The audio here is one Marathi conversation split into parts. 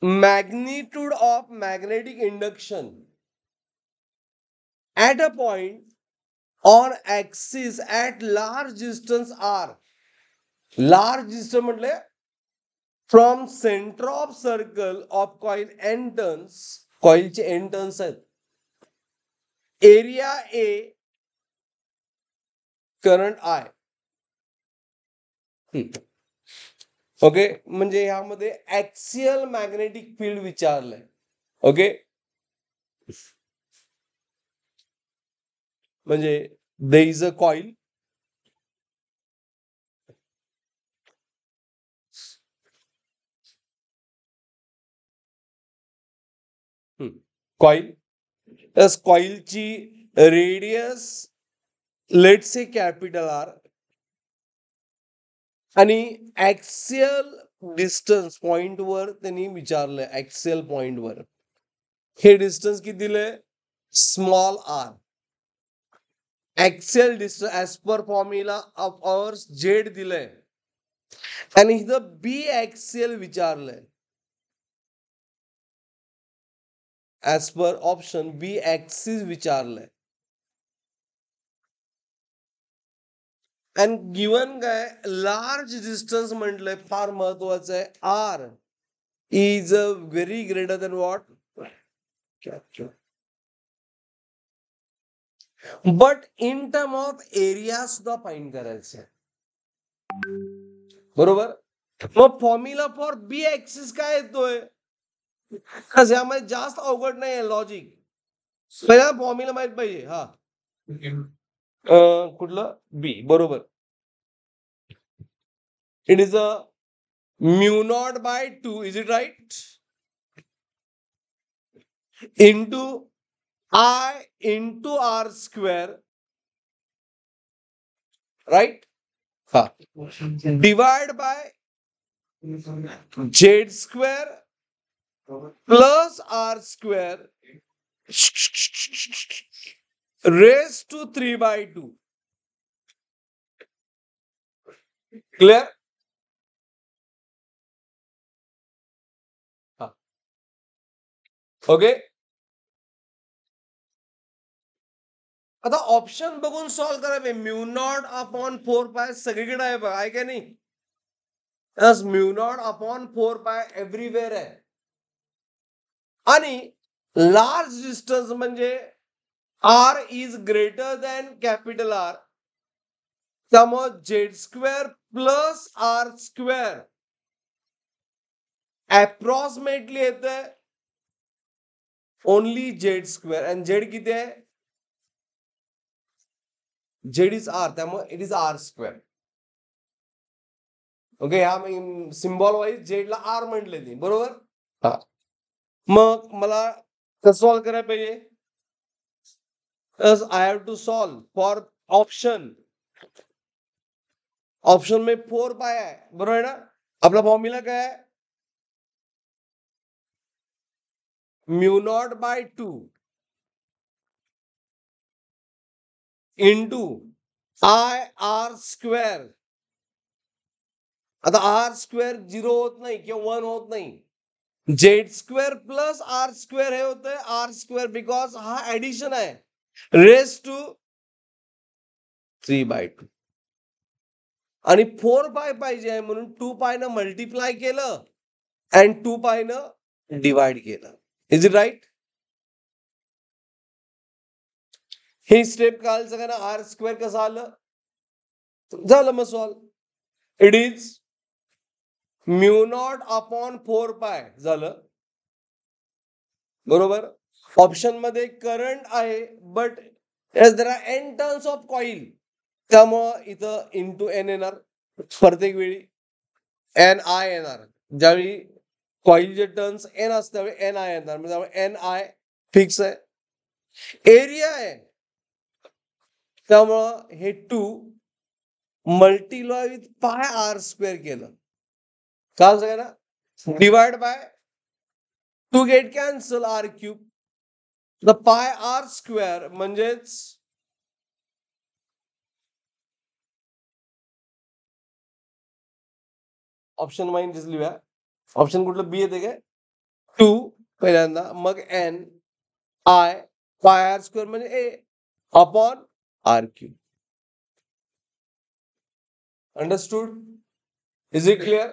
magnitude of magnetic induction at a point on axis at large distance r. large distance म्हटले from centre of circle of coil N turns, कॉइलचे एन टर्न्स आहेत, area A, current I. Okay, म्हणजे ह्यामध्ये ऍक्सियल मॅग्नेटिक फील्ड विचारलंय. ओके, म्हणजे there is a coil, coil, कॉइलची radius let say capital R आणि ऍक्सियल डिस्टन्स पॉइंट वर त्यांनी विचारलंय. ऍक्सियल पॉइंट वर हे डिस्टन्स किती दिलंय? Small r. Axial distance as per formula of ours Z दिलंय आणि इथं बी ऍक्सियल विचारलंय. As per option B axis विचारलंय. आणि गिवन काय लार्ज डिस्टन्स म्हटलंय, फार महत्वाचं आहे. R is a very greater than what, but in term of area सुद्धा फाइंड करायचं आहे. बरोबर. मग फॉर्म्युला फॉर बी ऍक्सिस काय येतोय? यामध्ये जास्त अवघड नाही आहे लॉजिक. पहिला फॉर्म्युला माहित पाहिजे. हा, कुठलं? बी. बरोबर. It is a mu naught by 2, is it right, into I into R square, right? हा, divide by Z square plus R square raised to 3/2. Clear? हा, ओके. आता ऑप्शन बघून सॉल्व्ह करावे. म्यू नॉट अपॉन 4 पाय सगळीकडे आहे बघा, आहे का नाही? म्यू नॉट अपॉन 4 पाय एव्हरीवेअर आहे. आणि लार्ज डिस्टन्स म्हणजे R is greater than capital R, त्यामुळे Z square plus R square approximately येते ओनली जेड स्क्वेअर. आणि जेड किती आहे? जेड इज आर, त्यामुळे it is R square. Okay, हा सिम्बॉल वाईज जेडला आर म्हटले ते. बरोबर. हा, मग मला कसं सॉल्व्ह करायला पाहिजे? I have to solve for option. Option में 4 पाय आहे, बरोबर आहे ना? आपला फॉर्म्युला काय आहे? Mu naught by 2 into I R square. आता आर स्क्वेअर 0 होत नाही किंवा 1 होत नाही. Z square plus R square हे होतंय आर स्क्वेअर, बिकॉज हा ऍडिशन आहे. Raise to 3/2. आणि 4 पाय पाहिजे आहे म्हणून 2 पाय न मल्टिप्लाय केलं आणि 2 पाय न डिवाइड केलं. Is it right? हे स्टेप कळायचं का ना? आर स्क्वेअर कसं आलं? झालं मग solve. It is mu naught upon 4 pi झालं. बरोबर. ऑप्शन मध्ये करंट आहे, but there are N turns of coil, त्यामुळं इथं इंटू एन येणार प्रत्येक वेळी. एन आय येणार. ज्यावेळी कॉइलचे टर्न्स एन असतात त्यावेळी एन आय येणार, म्हणजे एन आय फिक्स आहे. एरिया आहे, त्यामुळं हे 2 multiply with pi R square केलं. काय सगळं ना? Divide by 2 get cancel, R cube. The pi R square म्हणजेच ऑप्शन माइन लिहूया. ऑप्शन कुठलं? बी येते काय? 2 पहिल्यांदा, मग n I pi R square म्हणजे a upon R cube. Understood? Is it clear?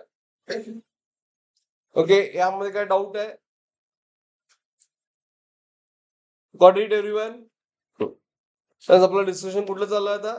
Okay, यामध्ये काय डाऊट आहे? Got it everyone? तर आपलं डिस्कशन कुठलं चालू आहे आता?